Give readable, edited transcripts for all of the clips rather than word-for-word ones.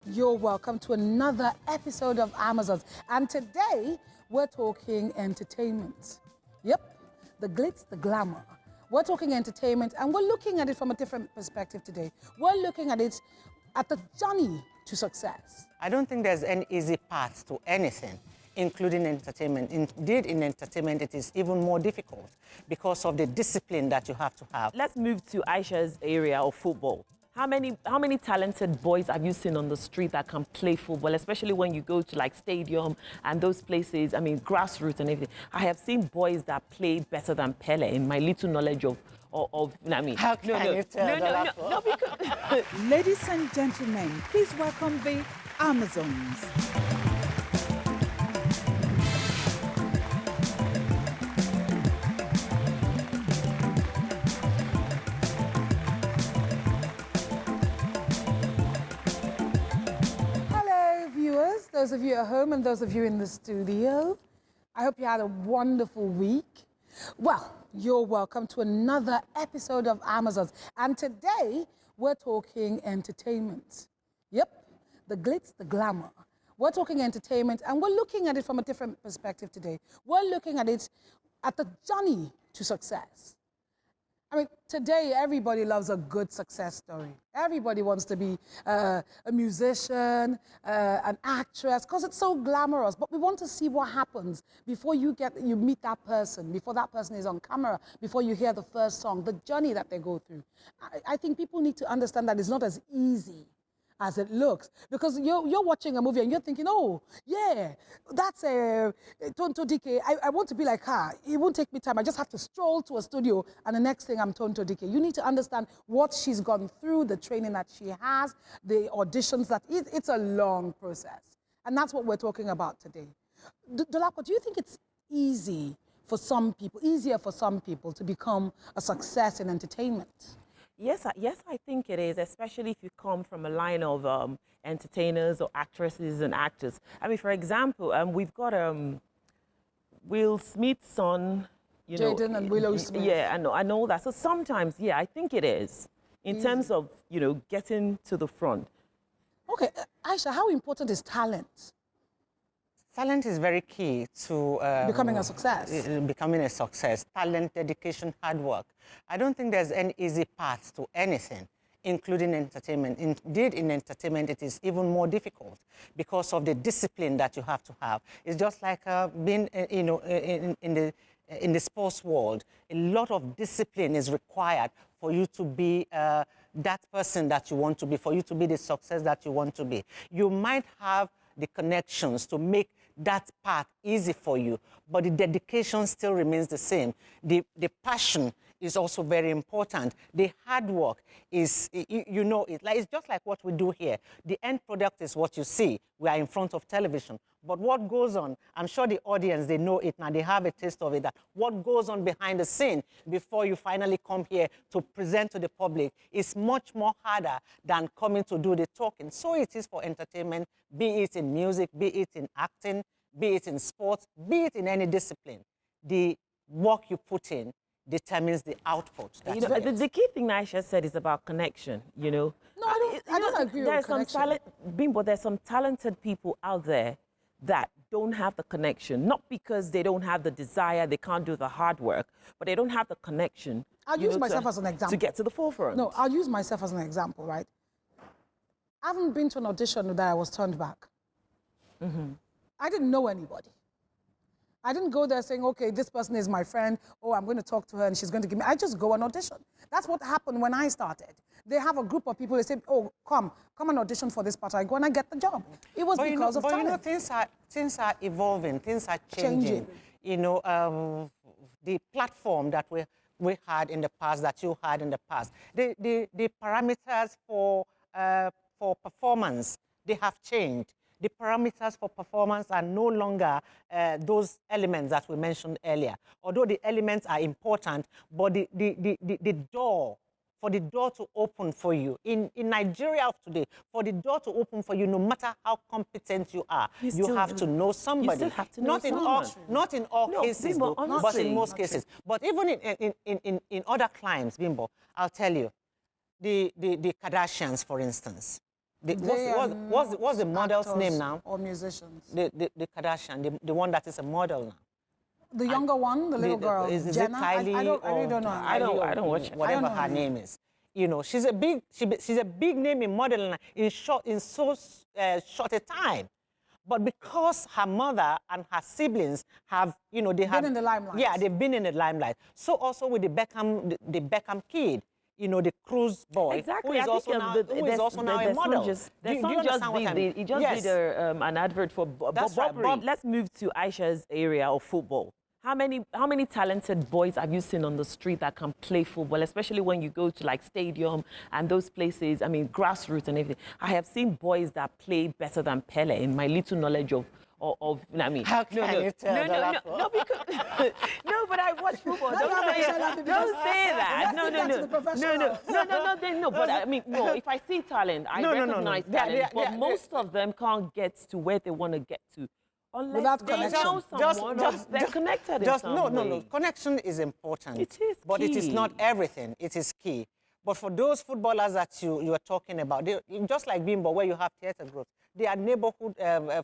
You're welcome to another episode of Amazons. And today, we're talking entertainment. Yep, the glitz, the glamour. We're talking entertainment, and we're looking at it from a different perspective today. We're looking at it at the journey to success. I don't think there's any easy path to anything, including entertainment. Indeed, in entertainment, it is even more difficult because of the discipline that you have to have. Let's move to Aisha's area of football. How many talented boys have you seen on the street that can play football, especially when you go to like stadium and those places, I mean, grassroots and everything? I have seen boys that play better than Pele in my little knowledge of I mean. How can you tell that? No, because... Ladies and gentlemen, please welcome the Amazons. Those of you at home and those of you in the studio, I hope you had a wonderful week. Well, you're welcome to another episode of Amazons. And today, we're talking entertainment. Yep, the glitz, the glamour. We're talking entertainment, and we're looking at it from a different perspective today. We're looking at it at the journey to success. I mean, today, everybody loves a good success story. Everybody wants to be a musician, an actress, because it's so glamorous. But we want to see what happens before you meet that person, before that person is on camera, before you hear the first song, the journey that they go through. I think people need to understand that it's not as easy as it looks, because you're watching a movie and you're thinking, oh, yeah, that's TONTO DIKE. I want to be like her. It won't take me time. I just have to stroll to a studio and the next thing I'm TONTO DIKE. You need to understand what she's gone through, the training that she has, the auditions it's a long process. And that's what we're talking about today. Dolapo, do you think it's easier for some people to become a success in entertainment? Yes, I think it is, especially if you come from a line of entertainers or actresses and actors. I mean, for example, we've got Will Smith's son, Jaden and Willow Smith. Yeah, I know that. So sometimes, yeah, I think it is, in terms of, getting to the front. Okay, Aisha, how important is talent? Talent is very key to becoming a success. Becoming a success. Talent, dedication, hard work. I don't think there's any easy path to anything, including entertainment. Indeed, in entertainment, it is even more difficult because of the discipline that you have to have. It's just like being, in the sports world. A lot of discipline is required for you to be that person that you want to be, for you to be the success that you want to be. You might have the connections to make that path easy for you, but the dedication still remains the same. The passion is also very important. The hard work is, it's just like what we do here. The end product is what you see. We are in front of television. But what goes on, I'm sure the audience, they know it now, they have a taste of it, that what goes on behind the scene before you finally come here to present to the public is much more harder than coming to do the talking. So it is for entertainment, be it in music, be it in acting, be it in sports, be it in any discipline. The work you put in determines the output. The key thing Aisha said is about connection, No, I don't agree with connection. Bimbo, there's some talented people out there that don't have the connection, not because they don't have the desire, they can't do the hard work, but they don't have the connection. I'll use myself as an example. To get to the forefront. No, I'll use myself as an example, right? I haven't been to an audition that I was turned back. Mm-hmm. I didn't know anybody. I didn't go there saying, okay, this person is my friend, oh, I'm going to talk to her and she's going to give me... I just go and audition. That's what happened when I started. They have a group of people, they say, oh, come and audition for this part. I go and I get the job. It was because of talent. Things are evolving, things are changing. The platform that we had in the past, that you had in the past, the parameters for performance, they have changed. The parameters for performance are no longer those elements that we mentioned earlier. Although the elements are important, but the door, for the door to open for you, in Nigeria of today, for the door to open for you, no matter how competent you are, you have to know somebody. You still have to know someone. Not in all cases, Bimbo, but in most cases. But even in other climes, Bimbo, I'll tell you, the Kardashians, for instance, What's the model's name now? Or musicians? The Kardashian, the one that is a model now. The younger one, the little girl, is Jenna? it Kylie? I really don't know. I don't watch it. Whatever her name is. You know, she's a big name in modeling in so short a time. But because her mother and her siblings have, you know, they have been in the limelight. Yeah, they've been in the limelight. So also with the Beckham kid, you know, the Cruise boy, exactly. who is also now a model. He just did an advert for Bob. Let's move to Aisha's area of football. How many talented boys have you seen on the street that can play football, especially when you go to like stadium and those places, I mean, grassroots and everything. I have seen boys that play better than Pele in my little knowledge of I mean, how can you tell no, because no, but I watch football. Don't say that. No. But I mean, no. If I see talent, I recognize talent. But most of them can't get to where they want to get to. Unless they know someone or they're connected in some way. No. Connection is important. It is key. But it is not everything. It is key. But for those footballers that you are talking about, just like Bimbo, where you have theater groups, they are neighborhood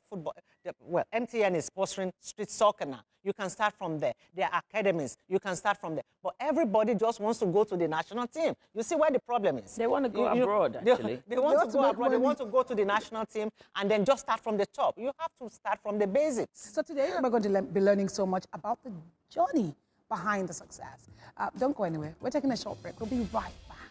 football. Well, MTN is sponsoring street soccer now. You can start from there. There are academies. You can start from there. But everybody just wants to go to the national team. You see where the problem is? They want to go abroad, actually. They want to go abroad. They want to go to the national team and then just start from the top. You have to start from the basics. So today we're going to be learning so much about the journey behind the success. Don't go anywhere. We're taking a short break. We'll be right back.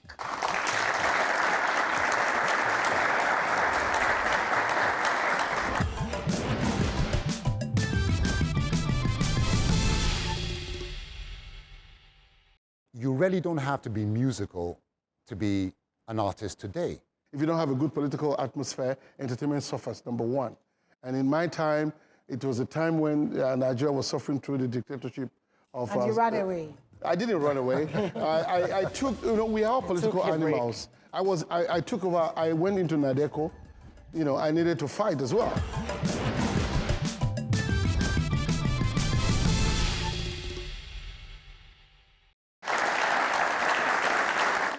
You really don't have to be musical to be an artist today. If you don't have a good political atmosphere, entertainment suffers, number one. And in my time, it was a time when Nigeria was suffering through the dictatorship of... And you ran away. I didn't run away. I took, you know, we are political animals. I took over, I went into NADECO, you know, I needed to fight as well.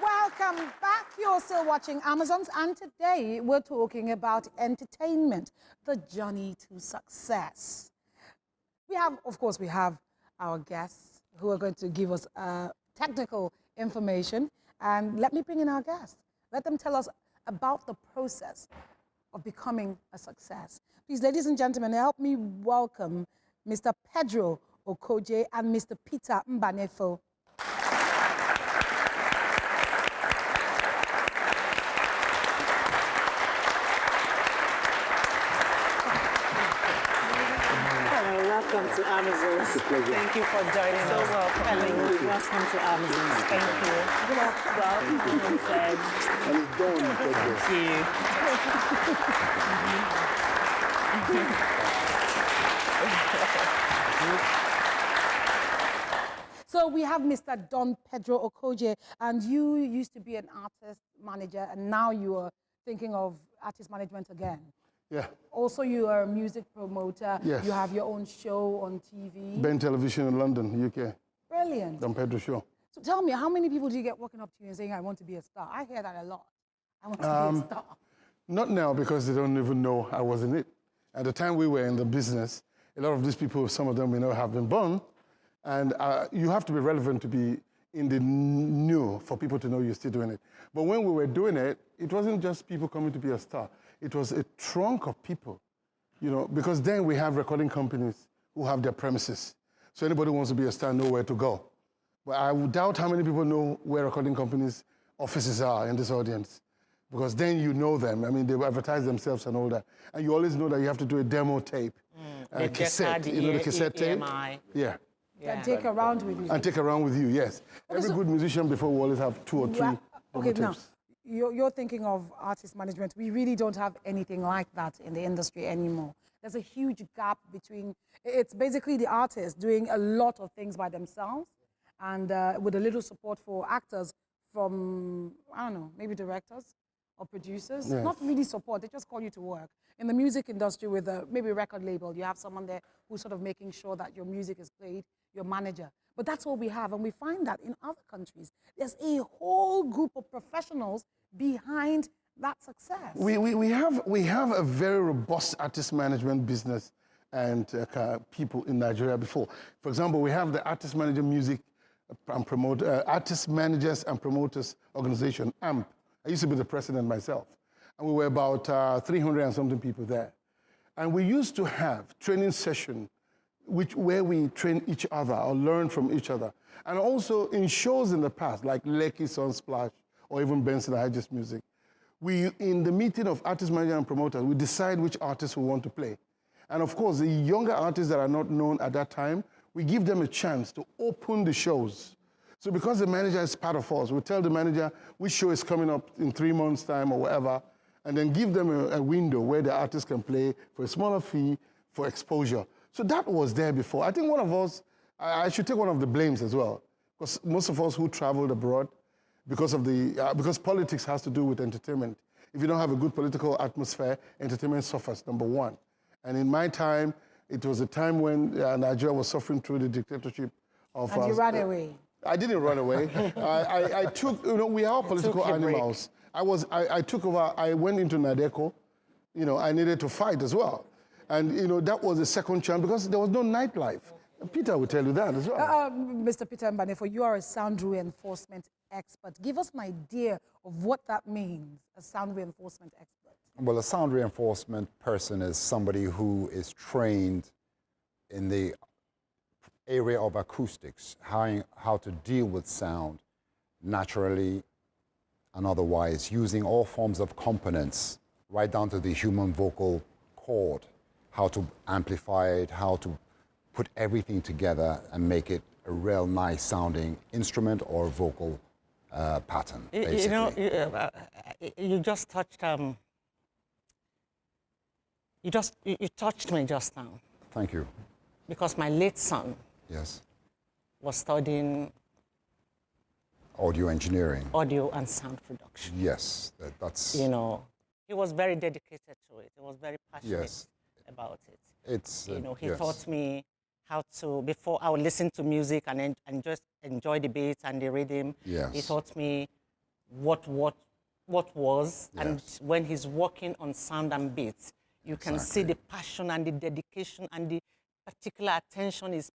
Welcome back. You're still watching Amazons, and today we're talking about entertainment, the journey to success. We have our guests who are going to give us technical information. And let me bring in our guests. Let them tell us about the process of becoming a success. Please, ladies and gentlemen, help me welcome Mr. Pedro Okoje and Mr. Peter NBANEFO. Welcome to Amazons. Thank you for joining us. So welcome. Thank you. Welcome to Amazons. Thank you. Welcome. And it's done. So we have Mr. Don Pedro Okoje, and you used to be an artist manager, and now you are thinking of artist management again. Yeah. Also, you are a music promoter. Yes. You have your own show on TV. Ben Television in London, UK. Brilliant. Don Pedro Show. So tell me, how many people do you get walking up to you and saying, I want to be a star? I hear that a lot. I want to be a star. Not now, because they don't even know I was in it. At the time we were in the business, a lot of these people, some of them we know have been born, and you have to be relevant to be in the new for people to know you're still doing it. But when we were doing it, it wasn't just people coming to be a star. It was a trunk of people, you know, because then we have recording companies who have their premises. So anybody who wants to be a star know where to go. But I would doubt how many people know where recording companies' offices are in this audience, because then you know them. I mean, they advertise themselves and all that. And you always know that you have to do a demo tape, cassette, you know, the cassette tape. Yeah. And take around with you. And take around with you, yes. Every good musician before will always have 2 or 3 okay, tapes. now, you're thinking of artist management. We really don't have anything like that in the industry anymore. There's a huge gap between, it's basically the artists doing a lot of things by themselves and with a little support for actors from, I don't know, maybe directors or producers. Yes. Not really support, they just call you to work. In the music industry with maybe a record label, you have someone there who's sort of making sure that your music is played, your manager. But that's all we have, and we find that in other countries, there's a whole group of professionals behind that success? We have a very robust artist management business and people in Nigeria before. For example, we have the Artist Manager Music and Artist Managers and Promoters Organization, AMP. I used to be the president myself. And we were about 300 and something people there. And we used to have training session where we train each other or learn from each other. And also in shows in the past, like Lekki Sunsplash or even Benson Hedges Music, in the meeting of artist manager and promoters, we decide which artists we want to play. And of course, the younger artists that are not known at that time, we give them a chance to open the shows. So because the manager is part of us, we tell the manager which show is coming up in 3 months' time or whatever, and then give them a window where the artist can play for a smaller fee for exposure. So that was there before. I think one of us, I should take one of the blames as well, because most of us who traveled abroad, because politics has to do with entertainment. If you don't have a good political atmosphere, entertainment suffers, number one. And in my time, it was a time when Nigeria was suffering through the dictatorship of... And you ran away. I didn't run away. I took, we are political animals. I took over, I went into NADECO, I needed to fight as well. And, that was the second chance because there was no nightlife. Peter will tell you that as well. Mr. Peter NBANEFO, you are a sound reinforcement expert. Give us an idea of what that means, a sound reinforcement expert. Well, a sound reinforcement person is somebody who is trained in the area of acoustics, how to deal with sound naturally and otherwise, using all forms of components, right down to the human vocal cord, how to amplify it, how to put everything together and make it a real nice sounding instrument or vocal pattern, basically. You just touched, you touched me just now. Thank you. Because my late son was studying audio engineering. Audio and sound production. Yes, that's... he was very dedicated to it. He was very passionate about it. It's, he taught me how to, before I would listen to music and just enjoy the beats and the rhythm. He taught me what was, and when he's working on sound and beats, you can see the passion and the dedication and the particular attention is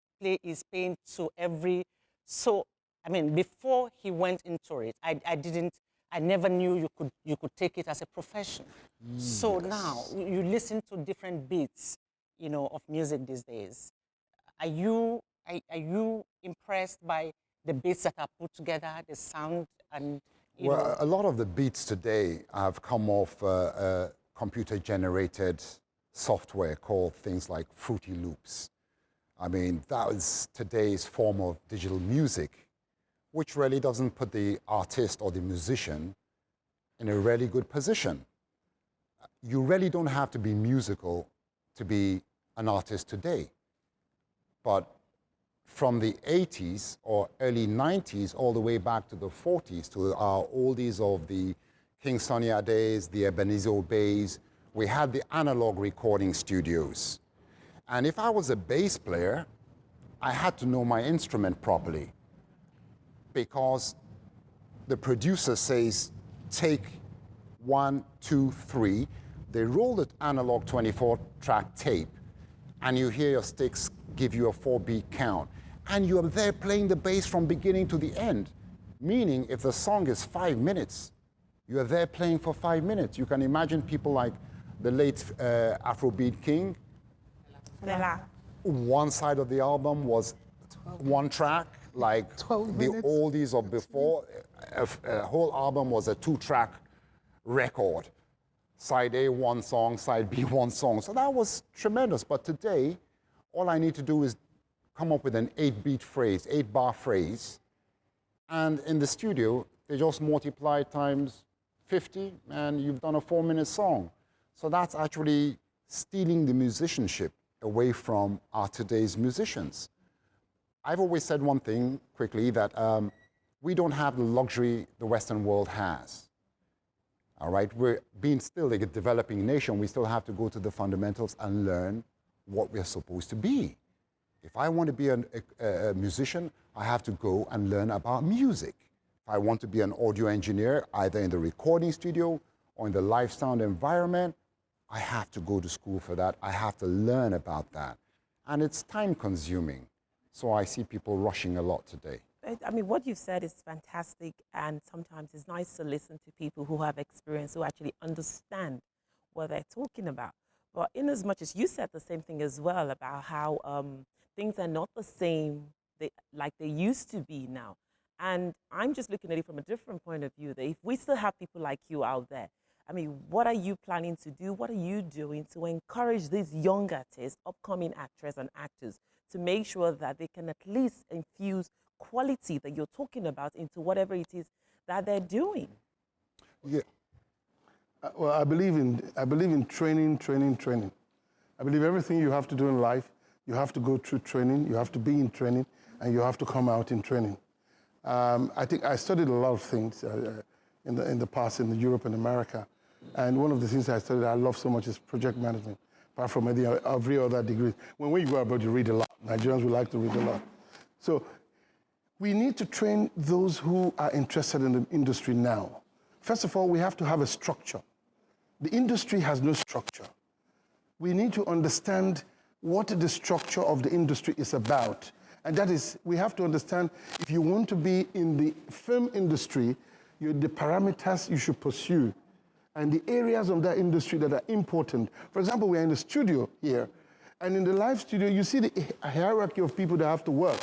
paying to every. So, I mean, before he went into it, I never knew you could take it as a profession. So now you listen to different beats, of music these days. Are you impressed by the beats that are put together, the sound and Well, a lot of the beats today have come off computer-generated software called things like Fruity Loops. I mean, that is today's form of digital music, which really doesn't put the artist or the musician in a really good position. You really don't have to be musical to be an artist today. But from the 80s or early 90s all the way back to the 40s, to our oldies of the King Sunny Ades, the Ebenezer Obeys, we had the analog recording studios. And if I was a bass player, I had to know my instrument properly, because the producer says, take 1, 2, 3. They roll the analog 24-track tape, and you hear your sticks give you a 4-beat count. And you are there playing the bass from beginning to the end, meaning if the song is 5 minutes, you are there playing for 5 minutes. You can imagine people like the late Afrobeat king. One side of the album was 1 track, like the oldies of before. A whole album was a 2-track record. Side A, 1 song, side B, 1 song. So that was tremendous. But today, all I need to do is come up with an 8-beat phrase, 8-bar phrase. And in the studio, they just multiply times 50, and you've done a 4-minute song. So that's actually stealing the musicianship away from our today's musicians. I've always said one thing quickly, that we don't have the luxury the Western world has. All right, we're being still a developing nation. We still have to go to the fundamentals and learn what we're supposed to be. If I want to be a musician, I have to go and learn about music. If I want to be an audio engineer, either in the recording studio or in the lifestyle and environment, I have to go to school for that. I have to learn about that. And it's time consuming. So I see people rushing a lot today. I mean, what you've said is fantastic, and sometimes it's nice to listen to people who have experience, who actually understand what they're talking about. But in as much as you said the same thing as well about how things are not the same like they used to be now. And I'm just looking at it from a different point of view, that if we still have people like you out there, I mean, what are you planning to do? What are you doing to encourage these young artists, upcoming actors and actors, to make sure that they can at least infuse quality that you're talking about into whatever it is that they're doing? Yeah. Well, I believe in training. I believe everything you have to do in life, you have to go through training, you have to be in training, and you have to come out in training. I think I studied a lot of things in the past in Europe and America. And one of the things I studied I love so much is project management, apart from every other degree. When you go abroad, you read a lot. Nigerians will like to read a lot. So we need to train those who are interested in the industry now. First of all, we have to have a structure. The industry has no structure. We need to understand what the structure of the industry is about. And that is, we have to understand if you want to be in the film industry, the parameters you should pursue and the areas of that industry that are important. For example, we're in the studio here, and in the live studio, you see the hierarchy of people that have to work.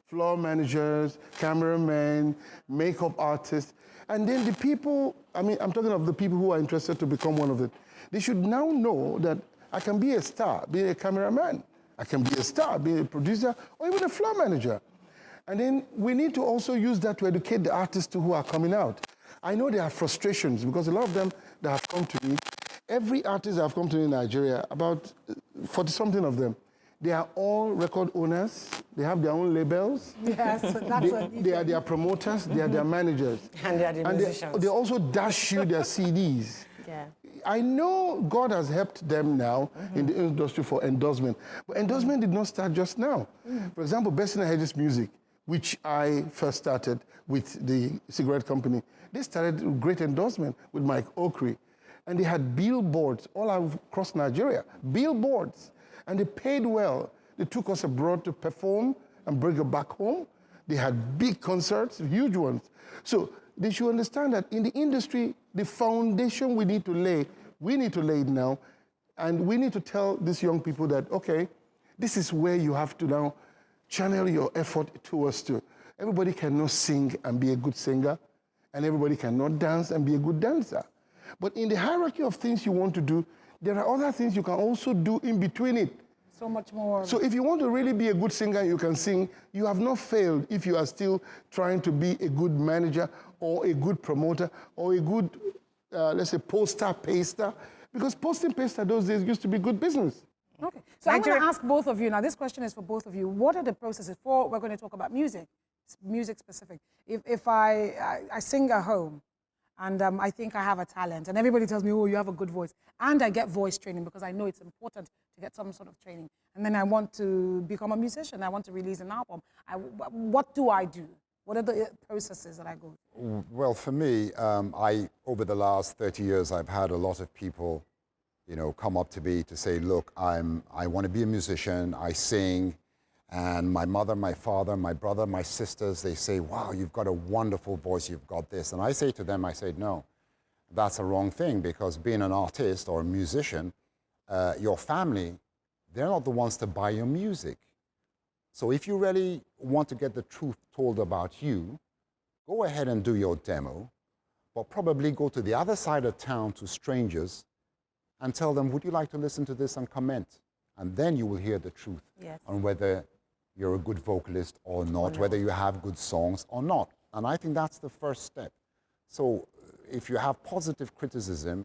Floor managers, cameramen, makeup artists, and then the people, I mean, I'm talking of the people who are interested to become one of it. They should now know that I can be a star, be a cameraman. I can be a star, be a producer, or even a floor manager. And then we need to also use that to educate the artists who are coming out. I know there are frustrations because a lot of them that have come to me, every artist that have come to me in Nigeria, about 40-something of them, they are all record owners. They have their own labels. Yes, that's they are their promoters. They are their managers. And they are the musicians. They also dash you their CDs. Yeah. I know God has helped them now in the industry for endorsement. But endorsement did not start just now. For example, Bessie Hedges Music, which I first started with the cigarette company, they started great endorsement with Mike Okri. And they had billboards all across Nigeria, billboards. And they paid well. They took us abroad to perform and bring it back home. They had big concerts, huge ones. So they should understand that in the industry, the foundation we need to lay it now. And we need to tell these young people that, okay, this is where you have to now channel your effort towards to. Everybody cannot sing and be a good singer, and everybody cannot dance and be a good dancer. But in the hierarchy of things you want to do, there are other things you can also do in between it. so much more. So if you want to really be a good singer, you can sing. You have not failed if you are still trying to be a good manager or a good promoter or a good, let's say, poster, paster. Because posting, paster those days used to be good business. Okay. So I'm going to ask both of you now. This question is for both of you. What are the processes for? We're going to talk about music specific. If I sing at home, and I think I have a talent, and everybody tells me, oh, you have a good voice, and I get voice training because I know it's important to get some sort of training, and then I want to become a musician, I want to release an album. What do I do? What are the processes that I go through? Well, for me, over the last 30 years, I've had a lot of people, come up to me to say, look, I want to be a musician, I sing, and my mother, my father, my brother, my sisters, they say, wow, you've got a wonderful voice, you've got this. And I say to them, no, that's a wrong thing, because being an artist or a musician, your family, they're not the ones to buy your music. So if you really want to get the truth told about you, go ahead and do your demo, but probably go to the other side of town to strangers and tell them, would you like to listen to this and comment? And then you will hear the truth on whether you're a good vocalist or not, whether you have good songs or not. And I think that's the first step. So if you have positive criticism,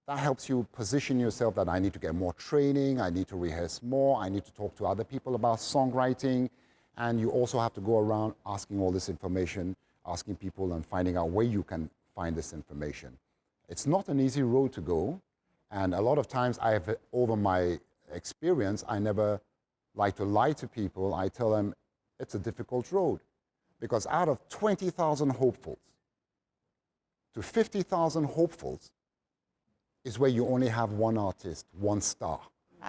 that helps you position yourself that I need to get more training, I need to rehearse more, I need to talk to other people about songwriting. And you also have to go around asking all this information, asking people and finding out where you can find this information. It's not an easy road to go. And a lot of times over my experience, I never like to lie to people. I tell them it's a difficult road, because out of 20,000 hopefuls to 50,000 hopefuls, is where you only have one artist, one star.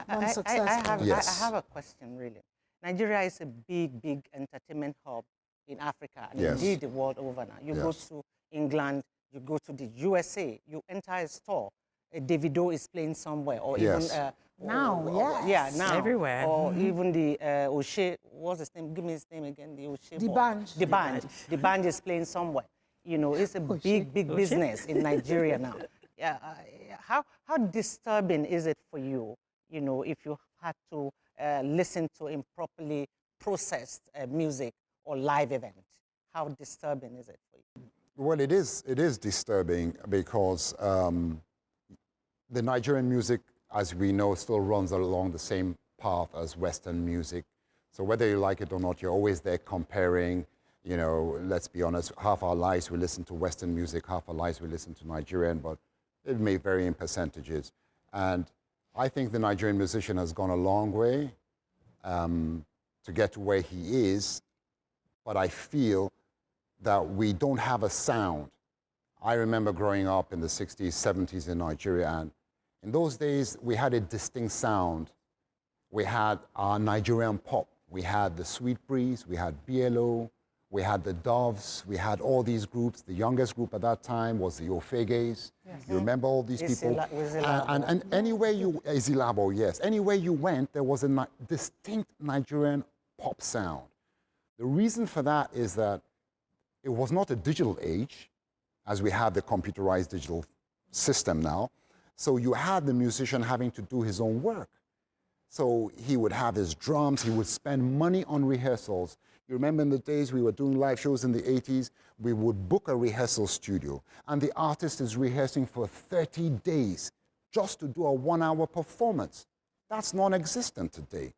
One successful. Yes. I have a question, really. Nigeria is a big, big entertainment hub in Africa, and Yes. indeed the world over now. You go Yes. to England, you go to the USA, you enter a store, a Davido is playing somewhere, or Yes. even... Now, yeah, yes. now. Everywhere. Or even the O'Shea, what's his name? Give me his name again, the O'Shea boy. D'banj. D'banj. D'banj is playing somewhere. You know, it's a big, big business in Nigeria now. Yeah, how disturbing is it for you, you know, if you had to listen to improperly processed music or live event? How disturbing is it for you? Well, it is disturbing because the Nigerian music, as we know, still runs along the same path as Western music. So whether you like it or not, you're always there comparing. You know, let's be honest, half our lives we listen to Western music, half our lives we listen to Nigerian, but it may vary in percentages. And I think the Nigerian musician has gone a long way to get to where he is, but I feel that we don't have a sound. I remember growing up in the 60s, 70s in Nigeria, and in those days, we had a distinct sound. We had our Nigerian pop. We had the Sweet Breeze, we had BLO, we had the Doves, we had all these groups. The youngest group at that time was the Ofeges. Yes. You remember all these people? And anywhere you, Izilabo, yes. Anywhere you went, there was a distinct Nigerian pop sound. The reason for that is that it was not a digital age, as we have the computerized digital system now. So you had the musician having to do his own work. So he would have his drums, he would spend money on rehearsals. You remember in the days we were doing live shows in the 80s, we would book a rehearsal studio, and the artist is rehearsing for 30 days just to do a 1-hour performance. That's non-existent today.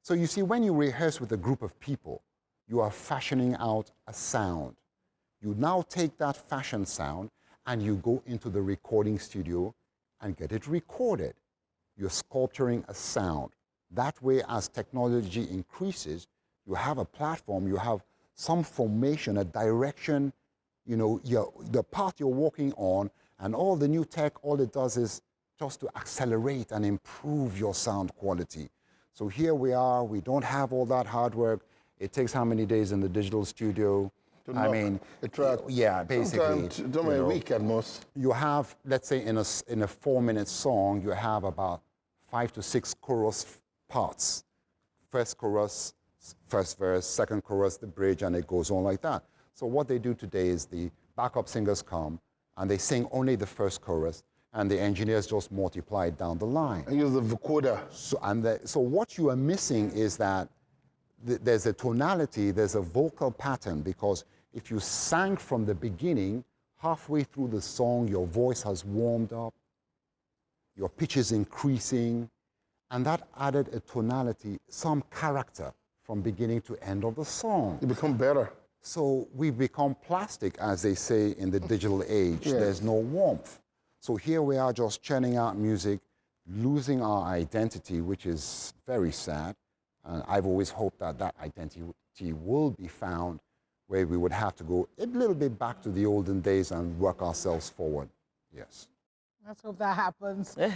So you see, when you rehearse with a group of people, you are fashioning out a sound. You now take that fashion sound and you go into the recording studio and get it recorded. You're sculpturing a sound. That way, as technology increases, you have a platform, you have some formation, a direction, you know, the path you're walking on, and all the new tech, all it does is just to accelerate and improve your sound quality. So here we are, we don't have all that hard work. It takes how many days in the digital studio? I mean, yeah, basically. A week at most. You have, let's say, in a 4-minute song, you have about 5 to 6 chorus parts. First chorus, first verse, second chorus, the bridge, and it goes on like that. So what they do today is the backup singers come and they sing only the first chorus, and the engineers just multiply it down the line. And use the vocoder. So what you are missing is that there's a tonality, there's a vocal pattern, because if you sang from the beginning, halfway through the song, your voice has warmed up, your pitch is increasing, and that added a tonality, some character from beginning to end of the song. You become better. So we've become plastic, as they say in the digital age. Yes. There's no warmth. So here we are just churning out music, losing our identity, which is very sad. And I've always hoped that that identity will be found, where we would have to go a little bit back to the olden days and work ourselves forward. Yes. Let's hope that happens. We're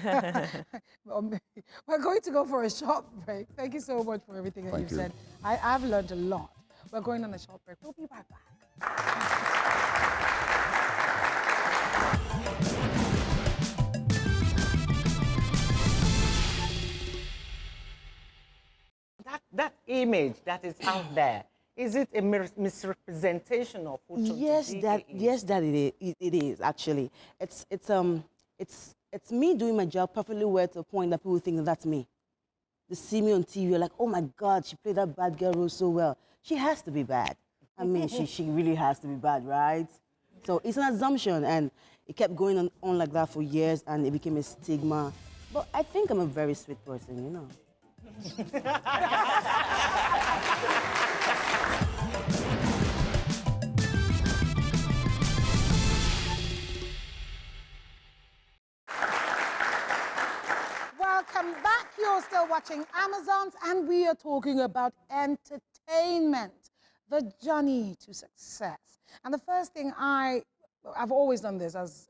going to go for a short break. Thank you so much for everything that you've said. I've learned a lot. We're going on a short break. We'll be right back. That image that is out there, is it a misrepresentation of who TONTO DIKE is? Yes, that it is actually. It's me doing my job perfectly well to a point that people think that's me. They see me on TV, like, oh my God, she played that bad girl role so well. She has to be bad. I mean, she really has to be bad, right? So it's an assumption, and it kept going on like that for years, and it became a stigma. But I think I'm a very sweet person, you know. Welcome back. You're still watching Amazons, and we are talking about entertainment, the journey to success. And the first thing I've always done this as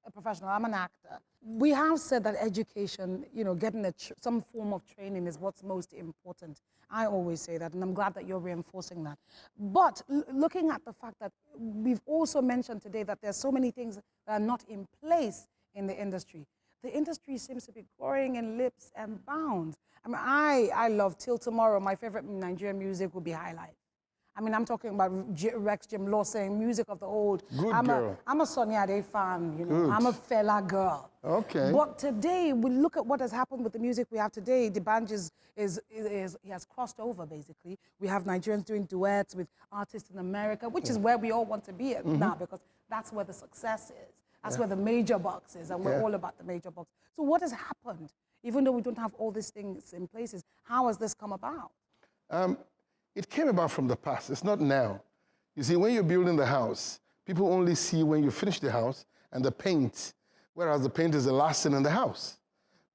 a professional, I'm an actor. We have said that education, you know, getting some form of training is what's most important. I always say that, and I'm glad that you're reinforcing that. But looking at the fact that we've also mentioned today that there's so many things that are not in place in the industry. The industry seems to be growing in leaps and bounds. I mean, I love Till Tomorrow. My favorite Nigerian music will be Highlight. I mean, I'm talking about Rex Jim Law saying music of the old. Good girl. I'm a Sonny Ade fan, you know. Good. I'm a fella girl. Okay. But today, we look at what has happened with the music we have today. D'banj he has crossed over, basically. We have Nigerians doing duets with artists in America, which is where we all want to be at now, because that's where the success is. That's where the major box is, and we're all about the major box. So what has happened? Even though we don't have all these things in places, how has this come about? It came about from the past. It's not now. You see, when you're building the house, people only see when you finish the house and the paint, whereas the paint is the last thing in the house.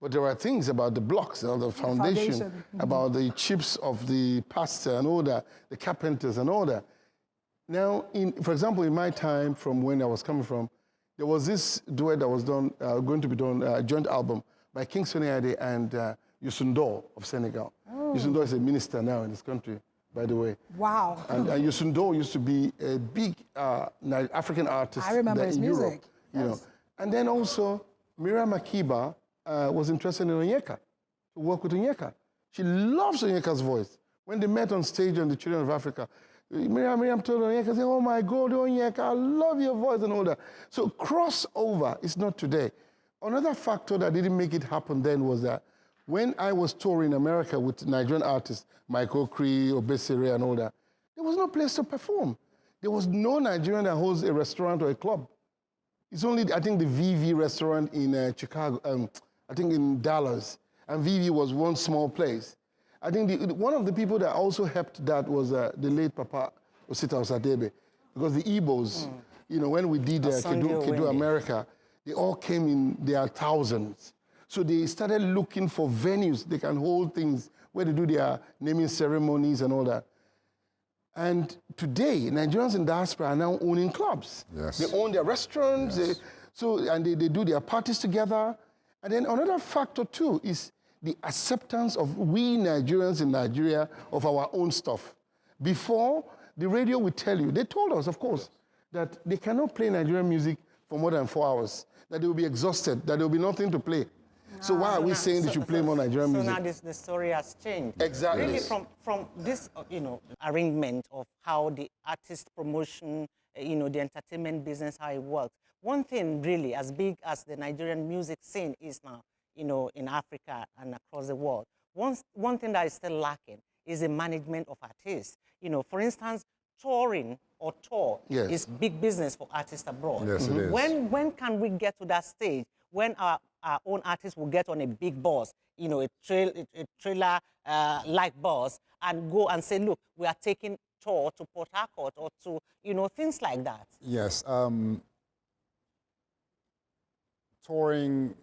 But there are things about the blocks, or the foundation, about the chips of the pastor and all that, the carpenters and all that. Now, for example, in my time, from when I was coming from, there was this duet that was done, going to be done, a joint album by King Sunny Ade and Youssou N'Dour of Senegal. Youssou N'Dour is a minister now in this country, by the way. Wow. And Youssou N'Dour used to be a big African artist. I remember his music. Europe, you know. And then also, Miriam Makeba was interested in Onyeka, to work with Onyeka. She loves Onyeka's voice. When they met on stage on the Children of Africa, Miriam told Onyeka, oh my God, Onyeka, I love your voice and all that. So crossover is not today. Another factor that didn't make it happen then was that when I was touring America with Nigerian artists, Michael Cree, Obesere and all that, there was no place to perform. There was no Nigerian that holds a restaurant or a club. It's only, I think, the VV restaurant in Chicago, I think in Dallas, and VV was one small place. I think one of the people that also helped that was the late Papa Osita Osadebe, because the Igbos, you know, when we did Kedu America, they all came in their thousands. So they started looking for venues they can hold things where they do their naming ceremonies and all that. And today, Nigerians in diaspora are now owning clubs. Yes. They own their restaurants, Yes. they do their parties together. And then another factor too is the acceptance of we Nigerians in Nigeria of our own stuff. Before, the radio would tell you, they told us, of course, that they cannot play Nigerian music for more than 4 hours, that they will be exhausted, that there will be nothing to play. So why are we saying they should play more Nigerian music? So now the story has changed. Exactly. Really from this, arrangement of how the artist promotion, the entertainment business, how it works. One thing really, as big as the Nigerian music scene is now, in Africa and across the world, one thing that is still lacking is the management of artists. For instance, touring or tour is big business for artists abroad. Yes, it is. When can we get to that stage when our own artists will get on a big bus, a trailer like bus, and go and say, look, we are taking tour to Port Harcourt or to, things like that? Yes. Touring,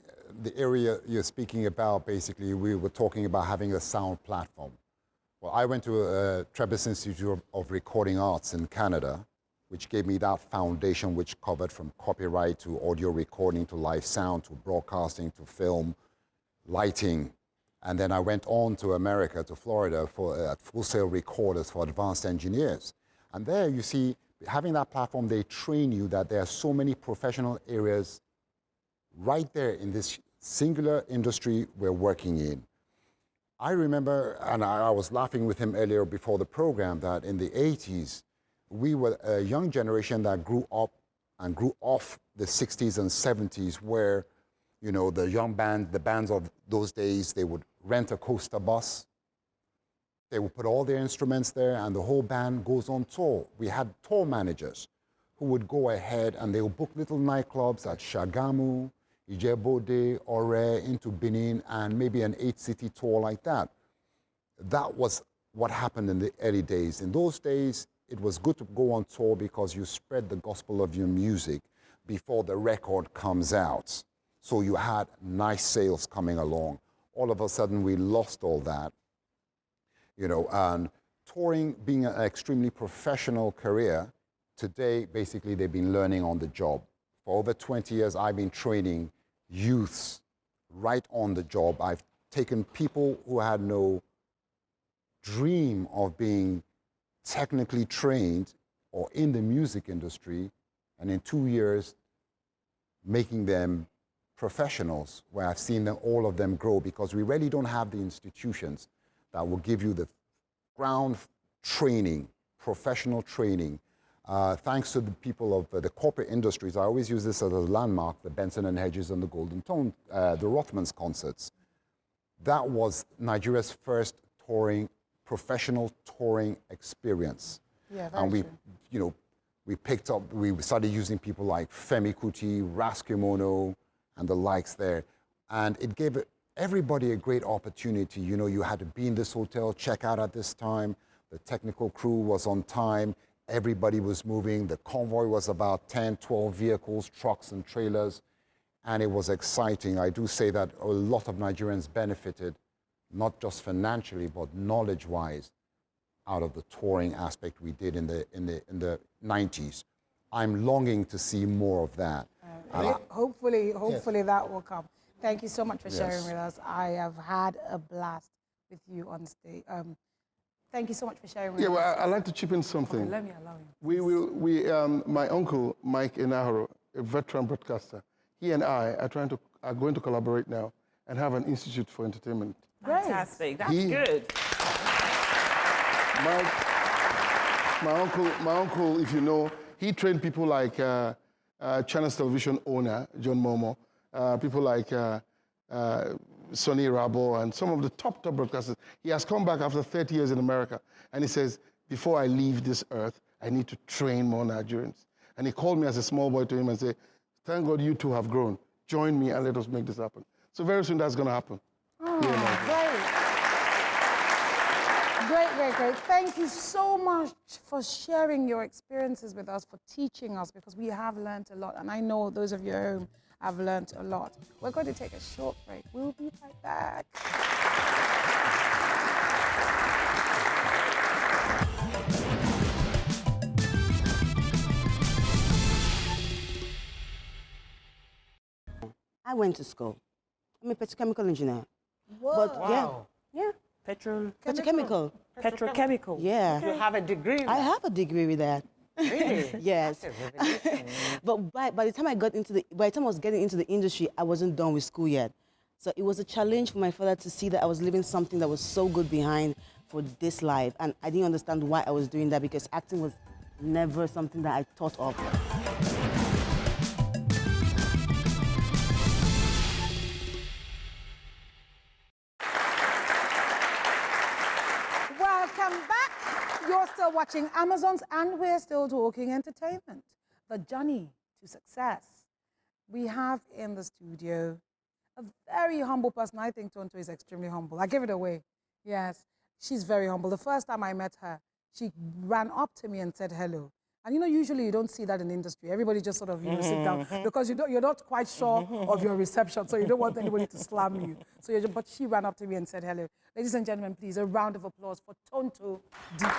the area you're speaking about, basically, we were talking about having a sound platform. Well, I went to Trebas Institute of Recording Arts in Canada, which gave me that foundation, which covered from copyright to audio recording to live sound to broadcasting to film, lighting. And then I went on to America, to Florida, for Full Sail Recorders for advanced engineers. And there you see, having that platform, they train you that there are so many professional areas right there in this singular industry we're working in. I remember, and I was laughing with him earlier before the program, that in the 80s, we were a young generation that grew up and grew off the 60s and 70s where, the bands of those days, they would rent a coaster bus. They would put all their instruments there and the whole band goes on tour. We had tour managers who would go ahead and they would book little nightclubs at Shagamu, Ijebode, Ore, into Benin, and maybe an 8-city tour like that. That was what happened in the early days. In those days, it was good to go on tour because you spread the gospel of your music before the record comes out. So you had nice sales coming along. All of a sudden, we lost all that. And touring being an extremely professional career, today, basically, they've been learning on the job For over 20 years, I've been training youths right on the job. I've taken people who had no dream of being technically trained or in the music industry, and in 2 years, making them professionals, where I've seen them, all of them grow, because we really don't have the institutions that will give you the ground training, professional training. Thanks to the people of the corporate industries, I always use this as a landmark, the Benson and Hedges and the Golden Tone, the Rothmans concerts. That was Nigeria's first professional touring experience. Yeah, very and we, true. you know, we started using people like Femi Kuti, Raskimono, and the likes there. And it gave everybody a great opportunity. You know, you had to be in this hotel, check out at this time. The technical crew was on time. Everybody was moving. The convoy was about 10, 12 vehicles, trucks and trailers. And it was exciting. I do say that a lot of Nigerians benefited, not just financially, but knowledge-wise, out of the touring aspect we did in the 90s. I'm longing to see more of that. Hopefully that will come. Thank you so much for sharing with us. I have had a blast with you on stage. Thank you so much for sharing with us. Yeah, well, I'd like to chip in something. Okay, let me allow you. My uncle, Mike Enahoro, a veteran broadcaster, he and I are going to collaborate now and have an institute for entertainment. Fantastic. That's good. My uncle, if you know, he trained people like Channels Television owner, John Momo, people like Sonny Rabo, and some of the top broadcasters. He has come back after 30 years in America, and he says, before I leave this earth, I need to train more Nigerians. And he called me as a small boy to him and said, thank God you two have grown. Join me and let us make this happen. So very soon that's going to happen. Oh, great. Thank you so much for sharing your experiences with us, for teaching us, because we have learned a lot. And I know those of you at home have learned a lot. We're going to take a short break. We'll be right back. I went to school. I'm a petrochemical engineer. Whoa. But Wow. yeah. Petrochemical. Petrochemical. Yeah. You have a degree? I have a degree with that. Really? Yes. That's a revelation. But by the time I was getting into the industry, I wasn't done with school yet. So it was a challenge for my father to see that I was leaving something that was so good behind for this life. And I didn't understand why I was doing that, because acting was never something that I thought of. Welcome back. You're still watching Amazons, and we're still talking entertainment. The journey to success. We have in the studio a very humble person. I think Tonto is extremely humble. I give it away. Yes, she's very humble. The first time I met her, she ran up to me and said hello. And you know, usually you don't see that in the industry. Everybody just sort of, sit down because you're not quite sure of your reception, so you don't want anybody to slam you. So, but she ran up to me and said hello. Ladies and gentlemen, please, a round of applause for Tonto DIKE.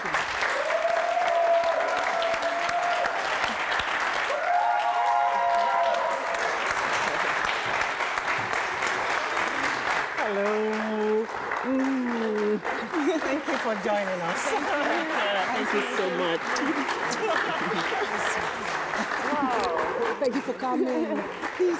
Hello. Thank you for joining us. Thank you so much. Wow. Thank you for coming. Peace.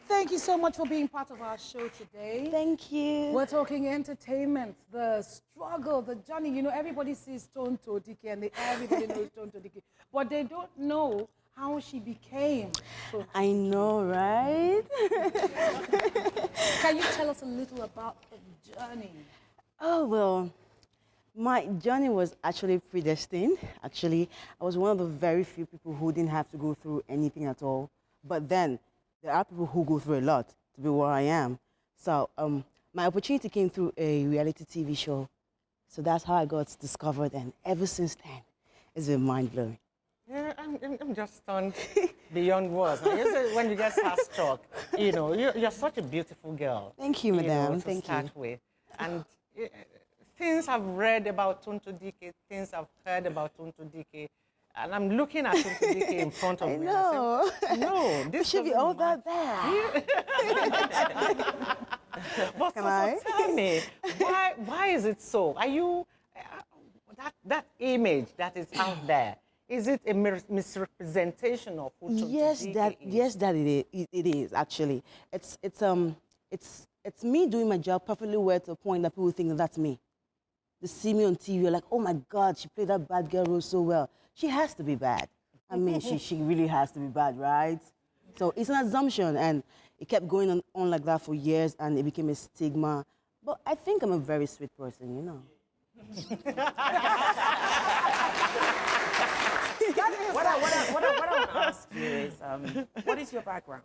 Thank you so much for being part of our show today. Thank you. We're talking entertainment, the struggle, the journey. You know, everybody sees Tonto DIKE and everybody knows Tonto DIKE, but they don't know how she became. I know, right? Can you tell us a little about the journey? Oh, well, my journey was actually predestined. Actually, I was one of the very few people who didn't have to go through anything at all. But then, there are people who go through a lot to be where I am. So my opportunity came through a reality TV show. So that's how I got discovered, and ever since then, it's been mind-blowing. Yeah, I'm just stunned beyond words. When you get starstruck, you know, you're such a beautiful girl. Thank you, madam. To Thank start you. with. And things I've read about TONTO DIKE, things I've heard about TONTO DIKE, and I'm looking at TONTO DIKE in front of me. know. And I say, no, this should be doesn't all match. that bad. But so tell me, why is it so? Are you, that image that is out there, is it a misrepresentation of who TONTO DIKE is? Yes, that it is actually. It's me doing my job perfectly well to a point that people think that that's me. They see me on TV, like, oh my God, she played that bad girl role so well. She has to be bad. I mean, she really has to be bad, right? So it's an assumption, and it kept going on like that for years, and it became a stigma. But I think I'm a very sweet person, you know. What I want to ask you is, what is your background?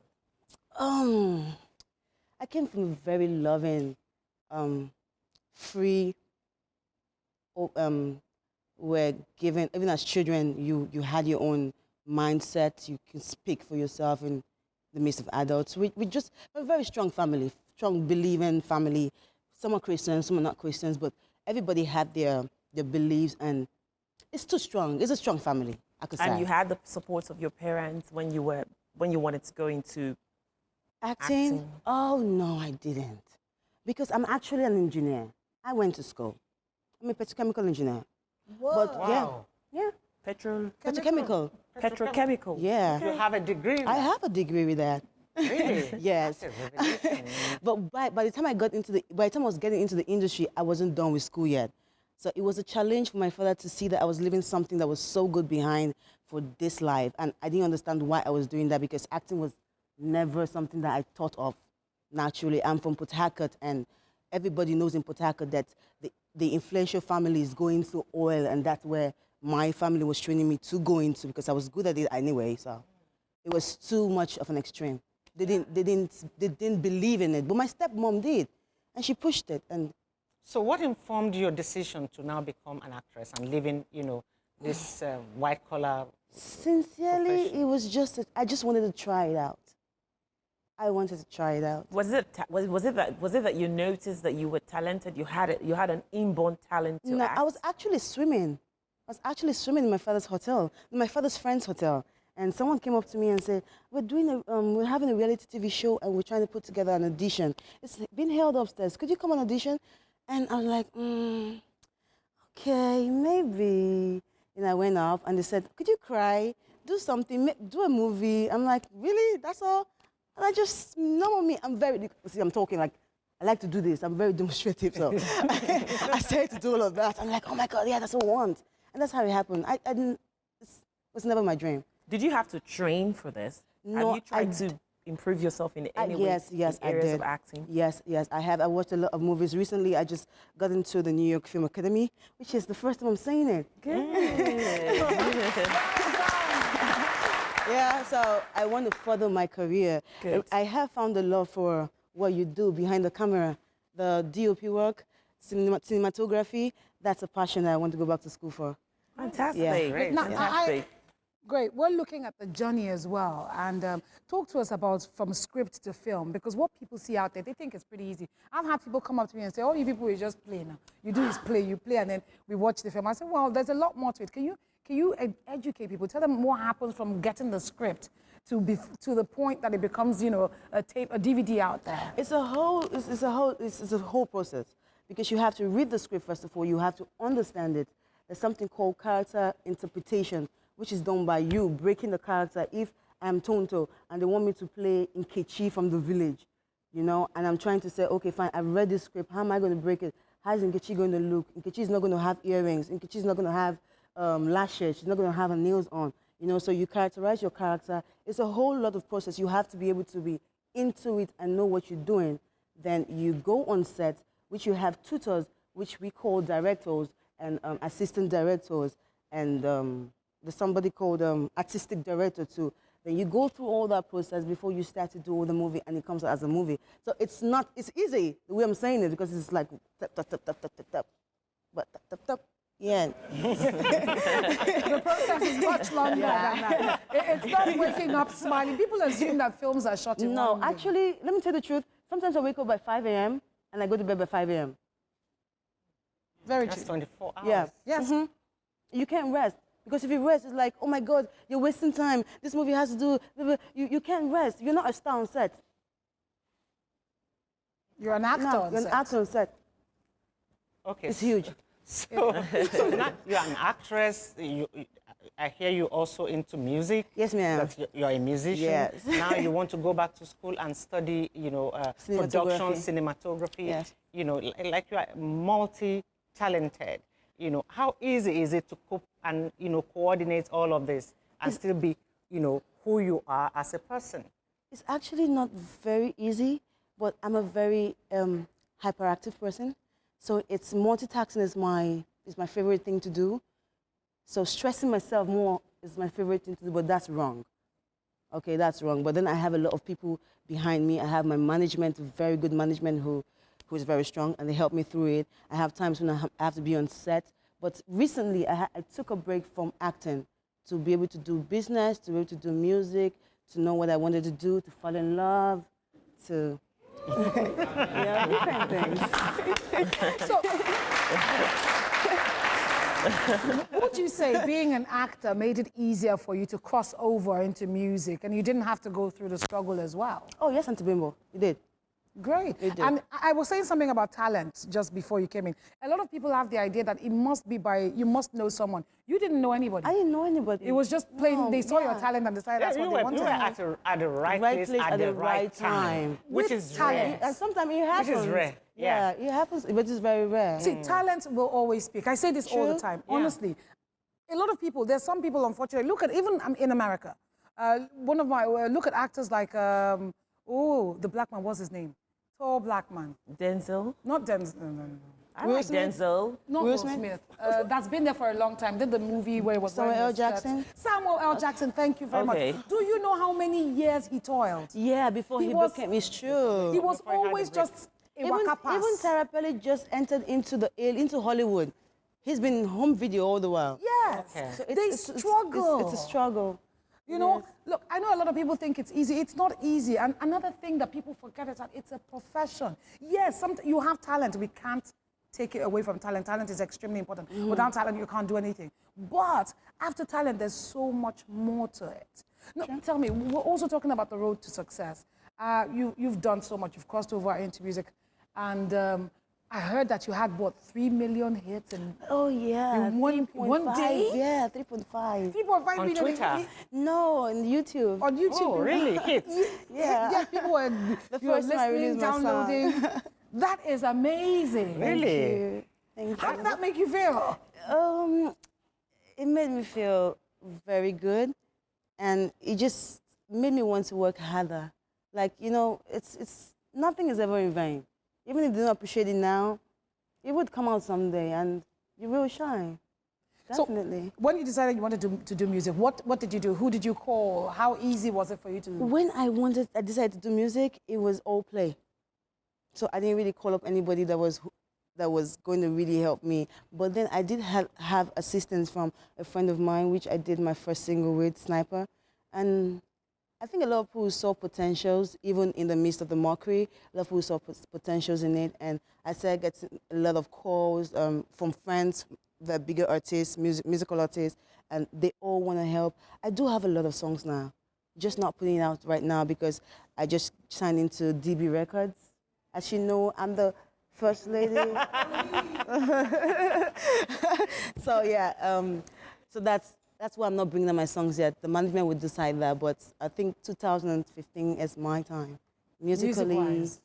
I came from a very loving, free, where given, even as children, you had your own mindset. You can speak for yourself in the midst of adults. We just a very strong family, strong believing family. Some are Christians, some are not Christians, but everybody had their beliefs, and it's too strong. It's a strong family, I could say. And you had the support of your parents when you wanted to go into acting? Oh no, I didn't, because I'm actually an engineer. I went to school. I'm a petrochemical engineer. Whoa. But Wow. yeah, Petrochemical. yeah. You have a degree in I that? have a degree with that. Really? Yes. That's a revelation. But by the time I was getting into the industry, I wasn't done with school yet. So it was a challenge for my father to see that I was leaving something that was so good behind for this life. And I didn't understand why I was doing that, because acting was never something that I thought of naturally. I'm from Port Harcourt, and everybody knows in Port Harcourt that the influential family is going through oil, and that's where my family was training me to go into, because I was good at it anyway. So it was too much of an extreme. They didn't believe in it, but my stepmom did, and she pushed it. And So what informed your decision to now become an actress and live in, this white-collar? sincerely, Profession. it was just I just wanted to try it out. I wanted to try it out. Was it that you noticed that you were talented? You had an inborn talent to No, act? I was actually swimming. I was actually swimming in my father's hotel, in my father's friend's hotel. And someone came up to me and said, we're having a reality TV show, and we're trying to put together an audition. It's been held upstairs. Could you come on audition? And I was like, okay, maybe. And I went up, and they said, could you cry? Do something, do a movie. I'm like, really? That's all? And I just, normal me, I'm talking like, I like to do this. I'm very demonstrative, so I started to do all of that. I'm like, oh my God, yeah, that's what I want. And that's how it happened. It was never my dream. Did you have to train for this? No, Have you tried to improve yourself in any way Yes, in I areas did. of acting? Yes, I have. I watched a lot of movies. Recently, I just got into the New York Film Academy, which is the first time I'm saying it. Yeah, so I want to further my career. Good. I have found a love for what you do behind the camera, the DOP work, cinematography. That's a passion that I want to go back to school for. Fantastic. Yeah. Great. Now, Fantastic. Great. We're looking at the journey as well. And talk to us about from script to film, because what people see out there, they think it's pretty easy. I've had people come up to me and say, oh, you people will just play now. You do is play, you play, and then we watch the film. I said, well, there's a lot more to it. Can you educate people? Tell them what happens from getting the script to the point that it becomes, a tape, a DVD out there. It's a whole process, because you have to read the script first of all. You have to understand it. There's something called character interpretation, which is done by you breaking the character. If I'm Tonto and they want me to play Nkechi from the village, and I'm trying to say, okay, fine, I've read this script. How am I going to break it? How is Nkechi going to look? Nkechi is not going to have earrings. Nkechi is not going to have lashes. She's not going to have her nails on. So you characterize your character. It's a whole lot of process. You have to be able to be into it and know what you're doing. Then you go on set, which you have tutors, which we call directors and assistant directors, and there's somebody called artistic director too. Then you go through all that process before you start to do the movie, and it comes out as a movie. So it's easy the way I'm saying it, because it's like tap, tap, tap, tap, tap, tap, tap. But tap, tap, tap. Yeah. The process is much longer than that. It's not waking up smiling. People assume that films are shot in No, one day. actually, let me tell you the truth. Sometimes I wake up by 5 a.m. and I go to bed by 5 a.m. Very That's true. 24 hours. Yeah. Yes. You can't rest. Because if you rest, it's like, oh my God, you're wasting time. This movie has to do, you can't rest. You're not a star on set. You're an actor. No, on you're an set. actor on set. Okay. It's huge. So now you're an actress. I hear you also into music. Yes, ma'am. That you're a musician. Yes. Now you want to go back to school and study, production, cinematography. Yes. Like you are multi-talented. How easy is it to cope and, coordinate all of this and still be, who you are as a person? It's actually not very easy, but I'm a very hyperactive person. So it's multitasking is my favorite thing to do. So stressing myself more is my favorite thing to do, but that's wrong. Okay, that's wrong. But then I have a lot of people behind me. I have my management, very good management who is very strong, and they help me through it. I have times when I have to be on set. But recently, I took a break from acting to be able to do business, to be able to do music, to know what I wanted to do, to fall in love, to different things. So, would you say being an actor made it easier for you to cross over into music and you didn't have to go through the struggle as well? Oh, yes, Auntie Bimbo, you did. Great. And I was saying something about talent just before you came in. A lot of people have the idea that it must be you must know someone. You didn't know anybody. I didn't know anybody. It was just plain, No, they saw your yeah. talent and decided that's what they wanted. You were at the right place at the right time. Which With is talent. rare. And sometimes it happens. Which is rare. Yeah, it happens, but it's very rare. See, talent will always speak. I say this all the True. time. Yeah. Honestly, a lot of people, there's some people, unfortunately, look at, even in America, one of my, look at actors like, the black man, what's his name? Tall black man. Denzel. Not Denzel, no. I like Denzel. Not Will Smith. That's been there for a long time. Did the movie where it was Samuel wearing L. the skirt. Jackson? Samuel L. Jackson, thank you very Okay. much. Do you know how many years he toiled? Yeah, before he became, it's true. He was Before he had always the break. just a Even waka pass. Tara Pelly just entered into Hollywood. He's been in home video all the while. Yes. Okay. So They struggle. It's a struggle. You know, look, I know a lot of people think it's easy. It's not easy. And another thing that people forget is that it's a profession. Yes, you have talent. We can't take it away from talent. Talent is extremely important. Without talent, you can't do anything. But after talent, there's so much more to it. No, tell me, we're also talking about the road to success. You've done so much. You've crossed over into music. And I heard that you had, what, 3 million hits in Oh, yeah. In one day? Yeah, 3.5. 3.5 On million Twitter? No, on YouTube. on YouTube. Oh, really? Hits? Yeah. Yeah, people were The you were first time I listening, released my song. downloading. That is amazing. Really? Thank How you. did that make you feel? It made me feel very good, and it just made me want to work harder. Like, it's nothing is ever in vain. Even if they don't appreciate it now, it would come out someday, and you will shine. Definitely. So, when you decided you wanted to do music, what did you do? Who did you call? How easy was it for you to? When I decided to do music, it was all play. So I didn't really call up anybody that was going to really help me. But then I did have assistance from a friend of mine, which I did my first single with, Sniper. And I think a lot of people saw potentials, even in the midst of the mockery. A lot of people saw potentials in it. And I started getting a lot of calls from friends, the bigger artists, musical artists, and they all want to help. I do have a lot of songs now, just not putting it out right now because I just signed into DB Records. As you know, I'm the first lady. So yeah, so that's why I'm not bringing out my songs yet. The management would decide that, but I think 2015 is my time. Musically, Music-wise.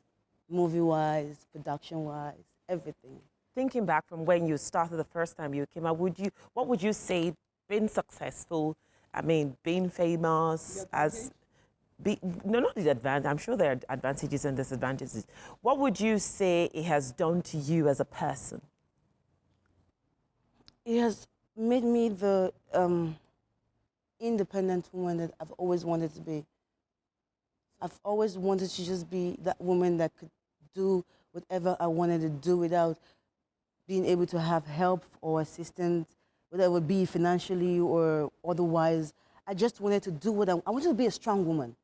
movie-wise, production-wise, everything. Thinking back from when you started the first time you came out, what would you say being successful, being famous, not the advantage, I'm sure there are advantages and disadvantages. What would you say it has done to you as a person? It has made me the independent woman that I've always wanted to be. I've always wanted to just be that woman that could do whatever I wanted to do without being able to have help or assistance, whether it would be financially or otherwise. I just wanted to do what I wanted to be a strong woman.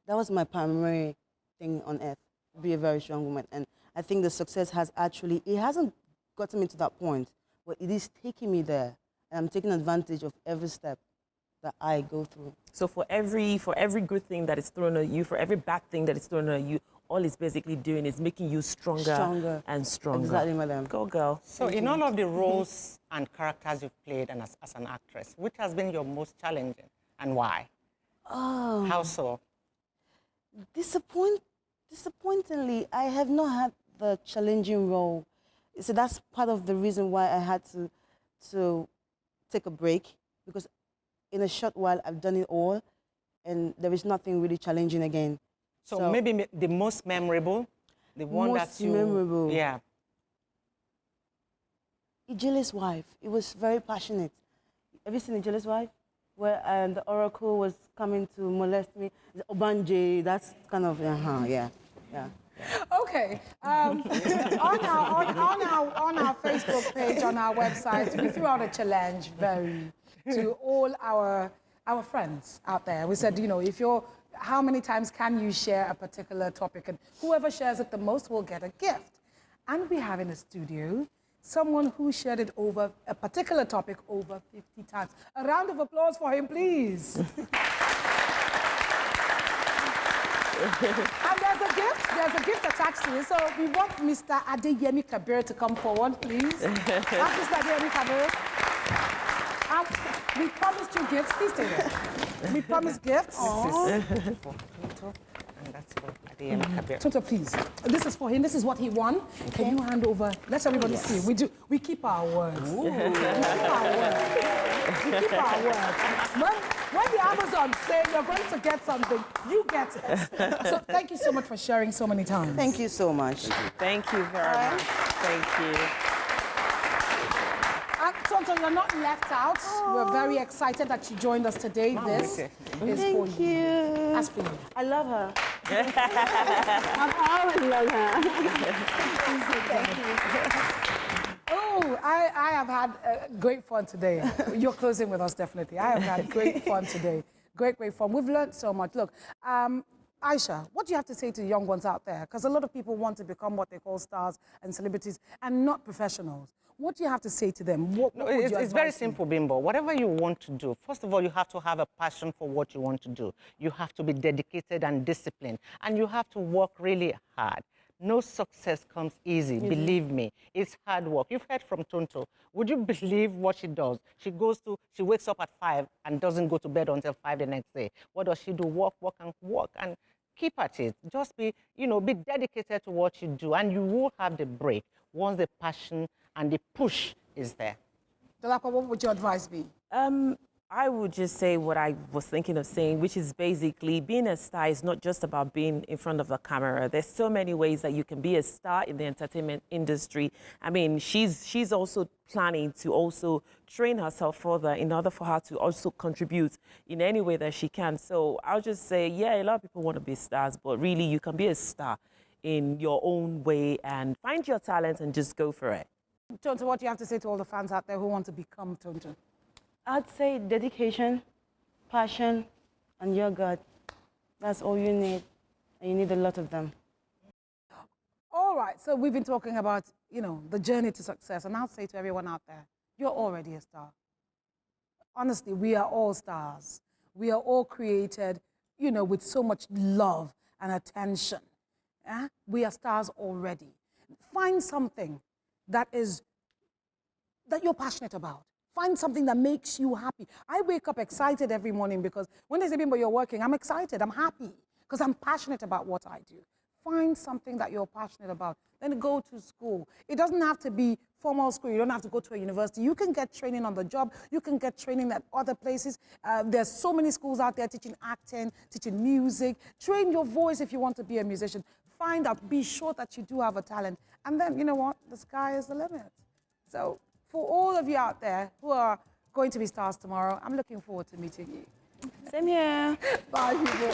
That was my primary thing on earth, be a very strong woman. And I think the success has it hasn't gotten me to that point, but it is taking me there. And I'm taking advantage of every step that I go through. So for every good thing that is thrown at you, for every bad thing that is thrown at you, all it's basically doing is making you stronger and stronger. Exactly, madam. Go, girl. So in all of the roles and characters you've played and as an actress, which has been your most challenging and why? Oh. How so? Disappointingly, I have not had the challenging role. So that's part of the reason why I had to take a break, because in a short while I've done it all and there is nothing really challenging again. So maybe the most memorable, the one that you... Most memorable. Yeah. Ijele's wife. It was very passionate. Have you seen Ijele's wife? Where the oracle was coming to molest me. Obanje, that's kind of, yeah. Okay. On our Facebook page, on our website, we threw out a challenge to all our friends out there. We said, how many times can you share a particular topic? And whoever shares it the most will get a gift. And we have in the studio someone who shared it over a particular topic over 50 times. A round of applause for him, please. And there's a gift attached to it. So we want Mr. Adeyemi Kabir to come forward, please. Mr. Adeyemi Kabir. We promised you gifts. Please stay there. We promised gifts. This is for TONTO, and that's for Adeyemi Kabir. TONTO, please. This is for him. This is what he won. Okay. Can you hand over? Let everybody see. We keep our words. We keep our words. We keep our words. When the Amazon say you're going to get something, you get it. So thank you so much for sharing so many times. Thank you so much. Thank you very much. Thank you. TONTO, you're not left out. We're very excited that you joined us today. This is for you. Thank you. That's for you. I love her. I've always loved her. Thank you. Oh, I have had great fun today. You're closing with us, definitely. I have had great fun today. Great fun. We've learned so much. Look, Aisha, what do you have to say to young ones out there? Because a lot of people want to become what they call stars and celebrities and not professionals. What do you have to say to them? It's very simple, Bimbo. Whatever you want to do, first of all, you have to have a passion for what you want to do. You have to be dedicated and disciplined, and you have to work really hard. No success comes easy, believe me. It's hard work. You've heard from TONTO. Would you believe what she does? She wakes up at 5 and doesn't go to bed until 5 the next day. What does she do? Work, and keep at it. Just be dedicated to what you do, and you will have the break once the passion and the push is there. Dolapo, what would your advice be? I would just say what I was thinking of saying, which is basically being a star is not just about being in front of the camera. There's so many ways that you can be a star in the entertainment industry. I mean, she's also planning to also train herself further in order for her to also contribute in any way that she can. So I'll just say, yeah, a lot of people want to be stars, but really you can be a star in your own way and find your talent and just go for it. TONTO, what do you have to say to all the fans out there who want to become TONTO? I'd say dedication, passion, and your God. That's all you need. And you need a lot of them. All right, so we've been talking about, the journey to success. And I'll say to everyone out there, you're already a star. Honestly, we are all stars. We are all created, with so much love and attention. We are stars already. Find something that you're passionate about. Find something that makes you happy. I wake up excited every morning because when they say, Bimbo, you're working, I'm excited, I'm happy, because I'm passionate about what I do. Find something that you're passionate about. Then go to school. It doesn't have to be formal school. You don't have to go to a university. You can get training on the job. You can get training at other places. There's so many schools out there teaching acting, teaching music. Train your voice if you want to be a musician. Find out, be sure that you do have a talent. And then, you know what? The sky is the limit. So for all of you out there who are going to be stars tomorrow, I'm looking forward to meeting you. Same here. Bye, people.